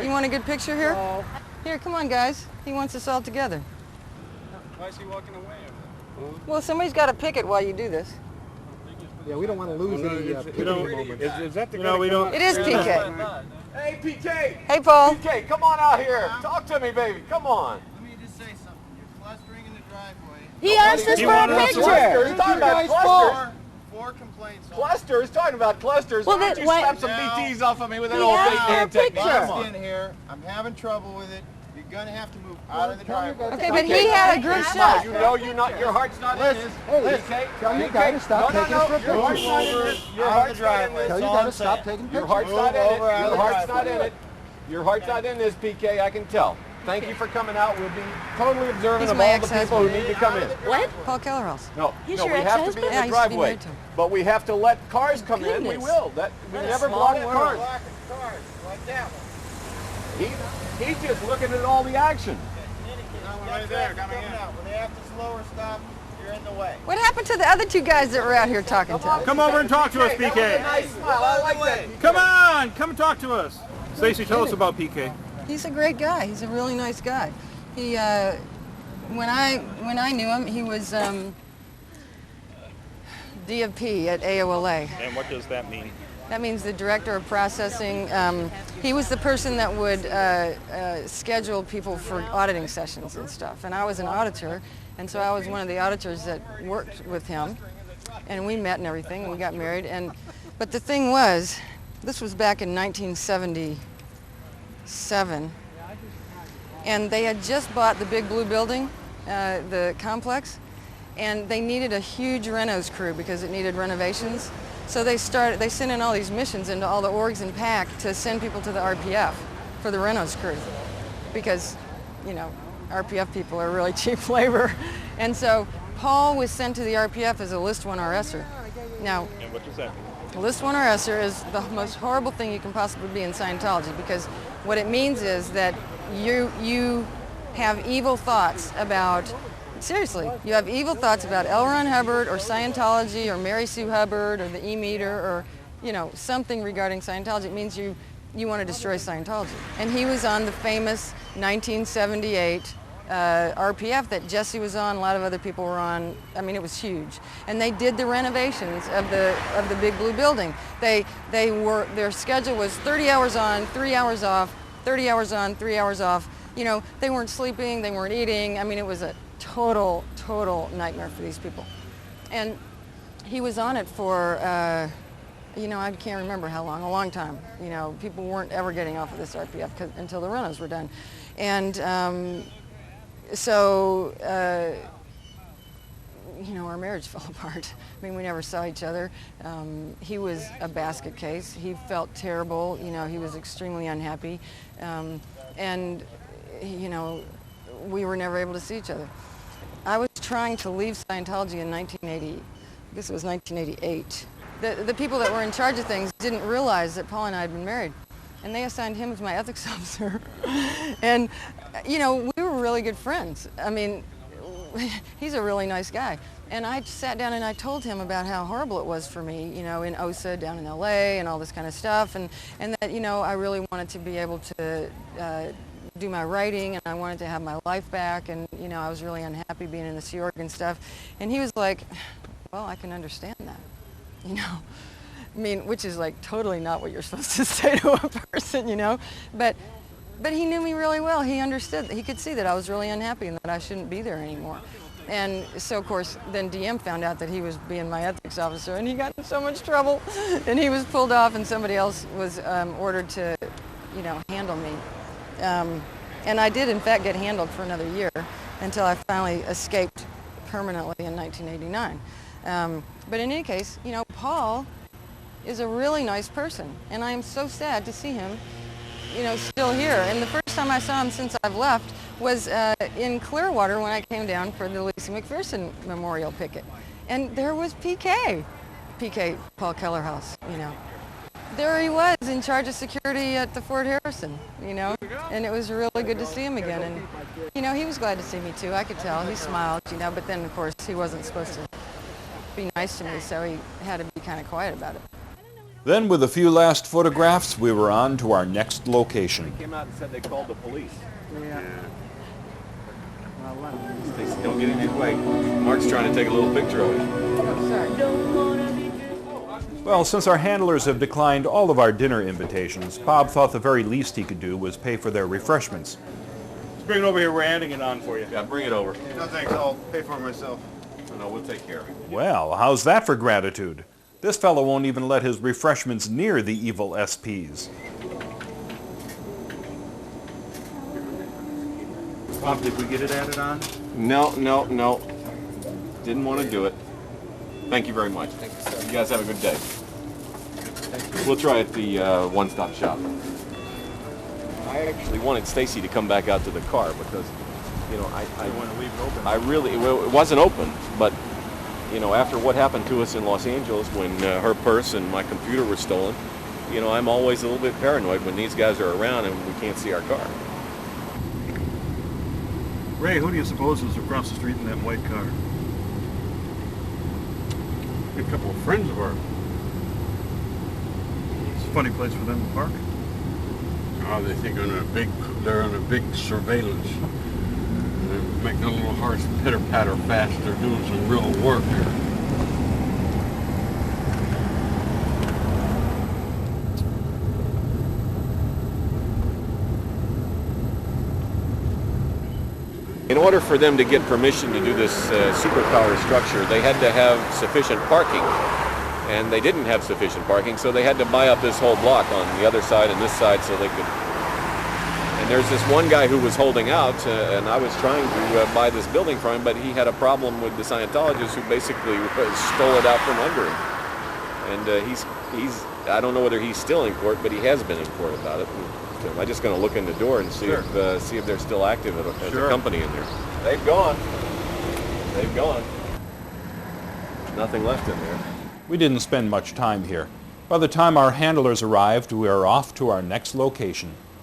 You want a good picture here? Here, come on, guys. He wants us all together. Why is he walking away? Well, somebody's got to pick it while you do this. Yeah, we don't want to lose any moment. Is that the we don't. It is PK. Hey, PK! Hey, Paul. PK, come on out here. Talk to me, baby. Come on. Let me just say something. You're clustering in the driveway. He asked us for a picture. Clusters. Talking about clusters. Four complaints. Clusters. Talking about clusters. Well, Why don't you slap some BTs off of me with that old asked big for a hand technique? picture. Come on. In here. I'm having trouble with it. You're gonna have to move out of the driveway. Okay, but he had a group shot. You know your heart's not in this. Hey, tell your guy to stop taking a strip Your heart's not in this. Your heart's not in this. Tell your guy to stop taking pictures. Your heart's not in it. Your heart's not in it. Your heart's not in this, PK. I can tell. Thank you for coming out. We'll be totally observant He's of my all the people who need to come in. What? Paul Kellerhouse. No, He's no, your we have to be ex-husband? in Yeah, the I used to be driveway. married to him. But we have to let cars come in. We Goodness. will. We What a never small block world. cars. Cars like that one. He's just looking at all the action. Right there, coming in. When they have to slow or stop, you're in the way. What happened to the other two guys that were out here talking to us? Come over and talk to us, That was a PK. nice smile. I like that. Come on, come talk to us. Stacy, tell us about PK. He's a great guy. He's a really nice guy. He, when I knew him, he was DFP at AOLA. And what does that mean? That means the director of processing. He was the person that would schedule people for auditing sessions and stuff. And I was an auditor, and so I was one of the auditors that worked with him. And we met and everything, and we got married. But the thing was, this was back in 1977, and they had just bought the Big Blue building, the complex, and they needed a huge renos crew because it needed renovations. So they sent in all these missions into all the orgs and PAC to send people to the RPF for the renos crew because, you know, RPF people are really cheap labor. And so Paul was sent to the RPF as a List 1 RSer. Now, And what does that mean? a List 1 RSer is the most horrible thing you can possibly be in Scientology because what it means is that you have evil thoughts about, seriously, you have evil thoughts about L. Ron Hubbard or Scientology or Mary Sue Hubbard or the E-meter or, you know, something regarding Scientology. It means you want to destroy Scientology. And he was on the famous 1978 RPF that Jesse was on, a lot of other people were on. I mean, it was huge. And they did the renovations of the Big Blue building. Their schedule was 30 hours on, 3 hours off, 30 hours on, 3 hours off. You know, they weren't sleeping, they weren't eating. I mean, it was a total nightmare for these people. And he was on it for, you know, I can't remember how long, a long time. You know, people weren't ever getting off of this RPF until the renos were done. And so, you know, our marriage fell apart. I mean, we never saw each other. He was a basket case. He felt terrible. You know, he was extremely unhappy. And, you know, we were never able to see each other. I was trying to leave Scientology in 1980. I guess it was 1988. The people that were in charge of things didn't realize that Paul and I had been married. And they assigned him as my ethics officer. And, you know, we were really good friends. I mean, he's a really nice guy. And I sat down and I told him about how horrible it was for me, you know, in OSA, down in LA, and all this kind of stuff. And that, you know, I really wanted to be able to do my writing, and I wanted to have my life back. And, you know, I was really unhappy being in the Sea Org and stuff. And he was like, well, I can understand that, you know. I mean, which is like totally not what you're supposed to say to a person, you know. But he knew me really well. He understood. He could see that I was really unhappy and that I shouldn't be there anymore. And so, of course, then DM found out that he was being my ethics officer, and he got in so much trouble. And he was pulled off, and somebody else was ordered to, you know, handle me. And I did, in fact, get handled for another year until I finally escaped permanently in 1989. But in any case, you know, Paul is a really nice person, and I am so sad to see him, you know, still here. And the first time I saw him since I've left was in Clearwater when I came down for the Lacey McPherson Memorial picket. And there was PK, Paul Kellerhouse, you know. There he was in charge of security at the Fort Harrison, you know, and it was really good to see him again. And, you know, he was glad to see me too, I could tell. He smiled, you know, but then, of course, he wasn't supposed to be nice to me, so he had to be kind of quiet about it. Then, with a few last photographs, we were on to our next location. They came out and said they called the police. Yeah. Stacy, don't get in his way. Mark's trying to take a little picture of it. Well, since our handlers have declined all of our dinner invitations, Bob thought the very least he could do was pay for their refreshments. Let's bring it over here. We're handing it on for you. Yeah, bring it over. No thanks, I'll pay for it myself. No, we'll take care of it. Well, how's that for gratitude? This fellow won't even let his refreshments near the evil SPs. Bob, did we get it added on? No. Didn't want to do it. Thank you very much. Thank you, sir. You guys have a good day. We'll try at the one-stop shop. I actually wanted Stacy to come back out to the car because, you know, I want to leave it open. I really, well, it wasn't open, but, you know, after what happened to us in Los Angeles when her purse and my computer were stolen, you know, I'm always a little bit paranoid when these guys are around and we can't see our car. Ray, who do you suppose is across the street in that white car? A couple of friends of ours. It's a funny place for them to park. Oh, they think they're on a big surveillance. They're making a little hearts pitter-patter fast. They're doing some real work here. In order for them to get permission to do this superpower structure, they had to have sufficient parking. And they didn't have sufficient parking, so they had to buy up this whole block on the other side and this side so they could. And there's this one guy who was holding out, and I was trying to buy this building from him, but he had a problem with the Scientologists who basically stole it out from under him. And he's I don't know whether he's still in court, but he has been in court about it. I'm just going to look in the door and see if they're still active as a company in there. They've gone. They've gone. Nothing left in there. We didn't spend much time here. By the time our handlers arrived, we were off to our next location.